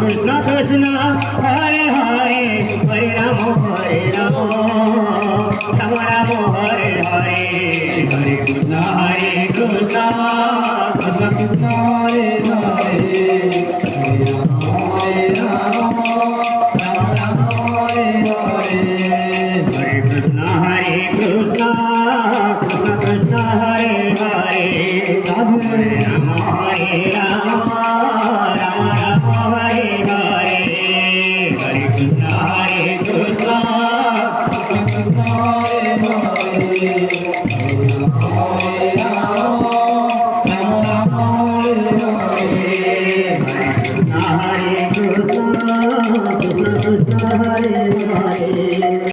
Krishna Krishna Hare Hare Hare Rama Rama Rama Hare Hare Hare Krishna Krishna Krishna Hare Hare Hare Rama Rama Rama Hare Hare Hare Krishna Krishna Krishna Hare Hare Hare Rama Hare Hare Hare Krishna Krishna Krishna Hare Hare Hare